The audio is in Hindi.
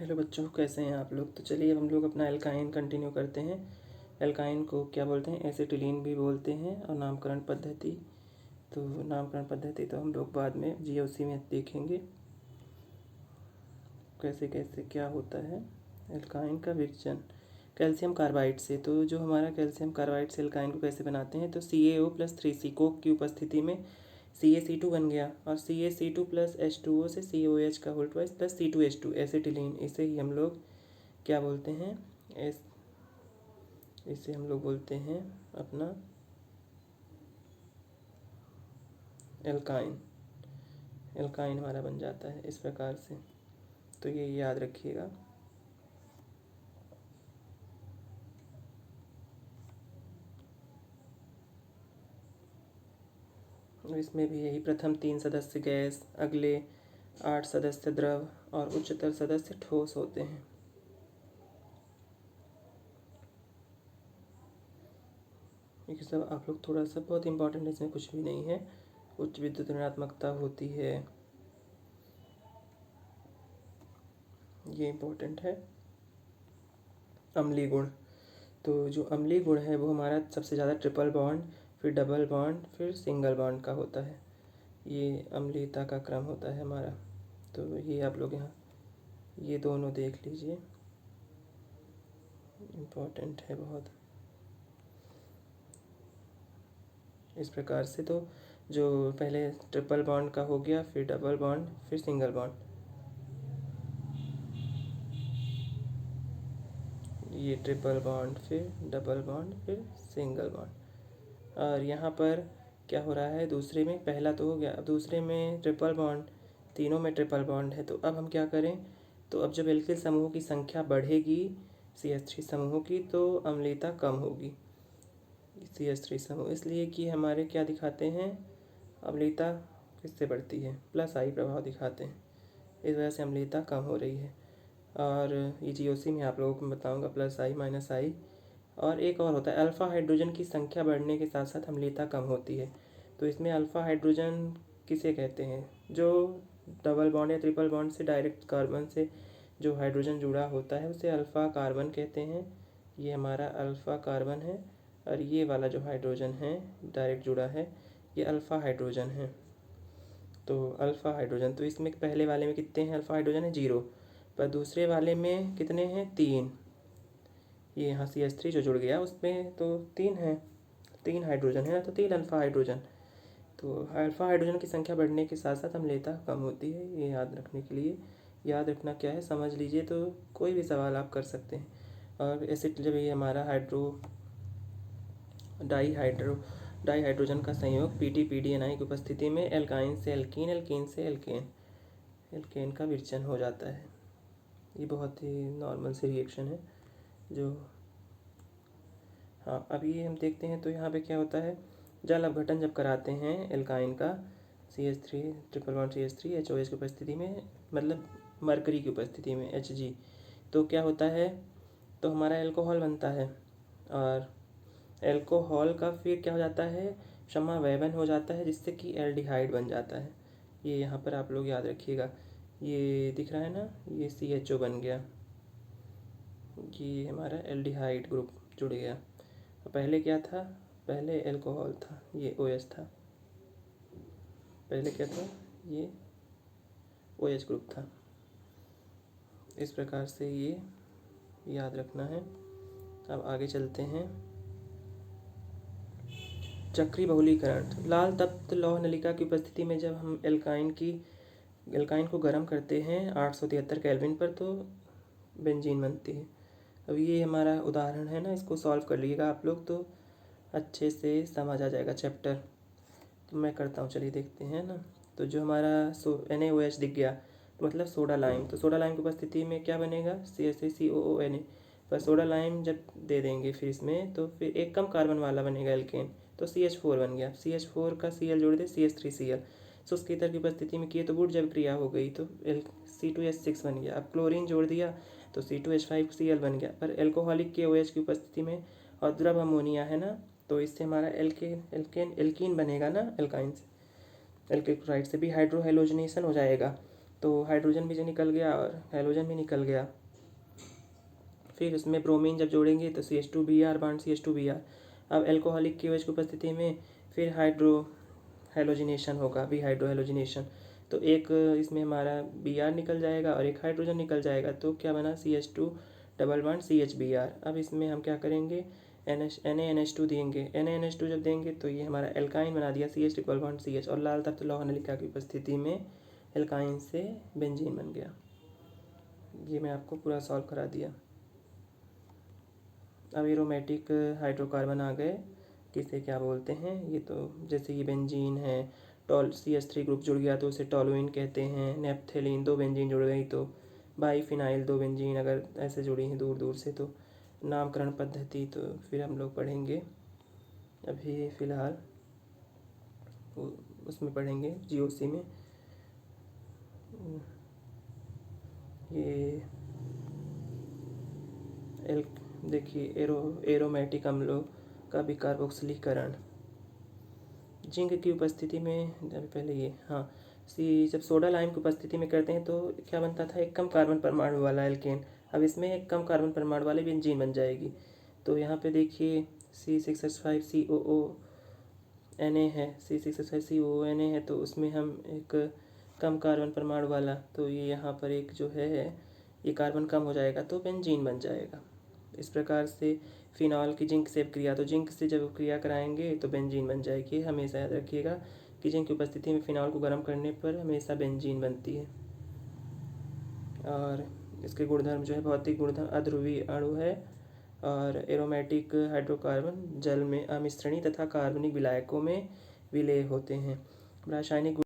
हेलो बच्चों, कैसे हैं आप लोग। तो चलिए अब हम लोग अपना एल्काइन कंटिन्यू करते हैं। एल्काइन को क्या बोलते हैं, एसिटिलीन भी बोलते हैं। और नामकरण पद्धति तो हम लोग बाद में जीओसी में देखेंगे कैसे कैसे क्या होता है। एल्काइन का विघटन कैल्शियम कार्बाइड से। तो जो हमारा कैल्शियम कार्बाइड से एल्काइन को कैसे बनाते हैं, तो CaO+3C कोक की उपस्थिति में CaC2 बन गया और CaC2 प्लस H2O से COH का whole twice plus C2H2 acetylene. इसे ही हम लोग क्या बोलते हैं, इसे हम लोग बोलते हैं अपना एल्काइन। एल्काइन हमारा बन जाता है इस प्रकार से। तो ये याद रखिएगा। इसमें भी यही प्रथम 3 सदस्य गैस, अगले 8 सदस्य द्रव और उच्चतर सदस्य ठोस होते हैं। ये सब आप लोग थोड़ा सा बहुत इम्पोर्टेंट, इसमें कुछ भी नहीं है। उच्च विद्युत ऋणात्मकता होती है, ये इम्पोर्टेंट है। अम्लीय गुण, तो जो अम्लीय गुण है वो हमारा सबसे ज़्यादा ट्रिपल बॉन्ड, फिर डबल बॉन्ड, फिर सिंगल बॉन्ड का होता है। ये अम्लीयता का क्रम होता है हमारा। तो ये आप लोग यहाँ ये दोनों देख लीजिए, इम्पोर्टेंट है बहुत। इस प्रकार से तो जो पहले ट्रिपल बॉन्ड का हो गया, फिर डबल बॉन्ड, फिर सिंगल बॉन्ड, ये ट्रिपल बॉन्ड, फिर डबल बॉन्ड, फिर सिंगल बॉन्ड। और यहाँ पर क्या हो रहा है, दूसरे में पहला तो हो गया, अब दूसरे में ट्रिपल बॉन्ड, तीनों में ट्रिपल बॉन्ड है। तो अब हम क्या करें, तो अब जब एल्किल समूहों की संख्या बढ़ेगी CH3 समूहों की, तो अम्लीयता कम होगी CH3 समूह, इसलिए कि हमारे क्या दिखाते हैं, अम्लीयता किससे बढ़ती है, +I प्रभाव दिखाते हैं। इस वजह से अम्लीयता कम हो रही है। और ये जीओसी में आप लोगों को मैं बताऊँगा +I-I। और एक और होता है, अल्फ़ा हाइड्रोजन की संख्या बढ़ने के साथ साथ अम्लीयता कम होती है। तो इसमें अल्फ़ा हाइड्रोजन किसे कहते हैं, जो डबल बॉन्ड या ट्रिपल बॉन्ड से डायरेक्ट कार्बन से जो हाइड्रोजन जुड़ा होता है उसे अल्फ़ा कार्बन कहते हैं। ये हमारा अल्फ़ा कार्बन है। और ये वाला जो हाइड्रोजन है डायरेक्ट जुड़ा है, ये अल्फ़ा हाइड्रोजन है। तो अल्फ़ा हाइड्रोजन, तो इसमें पहले वाले में कितने हैं अल्फ़ा हाइड्रोजन है, 0। पर दूसरे वाले में कितने हैं, 3। ये यहाँ CH3 जो जुड़ गया उसमें तो 3 है, 3 हाइड्रोजन है ना, तो 3 अल्फ़ा हाइड्रोजन। तो अल्फ़ा हाइड्रोजन की संख्या बढ़ने के साथ साथ अम्लीयता कम होती है। ये याद रखने के लिए, याद रखना क्या है समझ लीजिए, तो कोई भी सवाल आप कर सकते हैं। और एसिड जब ये हमारा डाईहाइड्रोजन का संयोग PDPDNI की उपस्थिति में एल्काइन से एल्कीन, एल्कीन से एल्केन का विरचन हो जाता है। ये बहुत ही नॉर्मल सी रिएक्शन है जो, हाँ अभी हम देखते हैं। तो यहाँ पे क्या होता है, जल अपघटन जब कराते हैं एल्काइन का CH3 triple bond CH3 HOH की उपस्थिति में, मतलब मरकरी की उपस्थिति में Hg, तो क्या होता है, तो हमारा एल्कोहल बनता है। और एल्कोहल का फिर क्या हो जाता है, समावयवन हो जाता है, जिससे कि एल्डिहाइड बन जाता है। ये यहाँ पर आप लोग याद रखिएगा, ये दिख रहा है ना, ये CHO बन गया, ये हमारा एल्डिहाइड ग्रुप जुड़ गया। पहले क्या था, पहले एल्कोहल था, ये OH था। पहले क्या था, ये OH ग्रुप था। इस प्रकार से ये याद रखना है। अब आगे चलते हैं। चक्रीय बहुलीकरण, लाल तप्त लौह नलिका की उपस्थिति में जब हम एल्काइन को गर्म करते हैं 873 केल्विन पर, तो बेंजीन बनती है। अब ये हमारा उदाहरण है ना, इसको सॉल्व कर लीजिएगा आप लोग तो अच्छे से समझ आ जाएगा चैप्टर। तो मैं करता हूँ, चलिए देखते हैं ना। तो जो हमारा NaOH दिख गया, तो मतलब सोडा लाइम, तो सोडा लाइम की उपस्थिति में क्या बनेगा, CaCOONA। पर सोडा लाइम जब दे देंगे फिर इसमें, तो फिर एक कम कार्बन वाला बनेगा एल्केन, तो CH4 बन गया। CH4 का Cl जोड़ दे, CH3Cl। शुष्क ईथर की उपस्थिति में किए तो गुट जब क्रिया हो गई तो C2H6 बन गया। अब क्लोरीन जोड़ दिया तो C2H5Cl बन गया। पर एल्कोहलिक के OH की उपस्थिति में और द्रव अमोनिया है ना, तो इससे हमारा एल्कीन बनेगा ना, एल्काइन से एल्किल क्लोराइड से भी हाइड्रोहेलोजनेशन हो जाएगा। तो हाइड्रोजन भी जो निकल गया और हैलोजन भी निकल गया। फिर उसमें ब्रोमीन जब जोड़ेंगे तो CH2Br बॉन्ड CH2Br। अब एल्कोहलिक की OH की उपस्थिति में फिर हाइड्रोहेलोजिनेशन होगा, हाइड्रोहेलोजिनेशन। तो एक इसमें हमारा Br निकल जाएगा और एक हाइड्रोजन निकल जाएगा, तो क्या बना CH2 डबल बॉन्ड CHBr। अब इसमें हम क्या करेंगे, NaNH2 देंगे। NaNH2 जब देंगे तो ये हमारा एल्काइन बना दिया, CH ट्रिपल बॉन्ड CH, और लाल तत्व लौह नलिका की उपस्थिति में एल्काइन से बेंजीन बन गया। ये मैं आपको पूरा सॉल्व करा दिया। अब एरोमेटिक हाइड्रोकार्बन आ गए, किसे क्या बोलते हैं, ये तो जैसे ये बेंजीन है, CH3 ग्रुप जुड़ गया तो उसे टॉलुइन कहते हैं। नेप्थेलीन, 2 बेंजीन जुड़ गई तो बाईफिनाइल, 2 बेंजीन अगर ऐसे जुड़ी हैं दूर दूर से तो नामकरण पद्धति तो फिर हम लोग पढ़ेंगे। अभी फ़िलहाल उसमें पढ़ेंगे GOC में। ये देखिए एरोमेटिक अम्लों का विकार्बोक्सिलीकरण जिंक की उपस्थिति में, पहले ये जब सोडा लाइम की उपस्थिति में करते हैं तो क्या बनता था, एक कम कार्बन परमाणु वाला एल्केन। अब इसमें एक कम कार्बन परमाणु वाली बेंजीन बन जाएगी। तो यहाँ पे देखिए C6H5COO Na है, C6H5COO Na है, तो उसमें हम एक कम कार्बन परमाणु वाला, तो ये यहाँ पर एक जो है ये कार्बन कम हो जाएगा तो बेंजीन बन जाएगा। इस प्रकार से फिनॉल की जिंक से क्रिया, तो जिंक से जब क्रिया कराएंगे तो बेंजीन बन जाएगी। हमेशा याद रखिएगा कि जिंक की उपस्थिति में फिनॉल को गर्म करने पर हमेशा बेंजीन बनती है। और इसके गुणधर्म जो है, भौतिक गुणधर्म अध्रुवीय अणु है, और एरोमेटिक हाइड्रोकार्बन जल में अमिश्रणी तथा कार्बनिक विलायकों में विलेय होते हैं। रासायनिक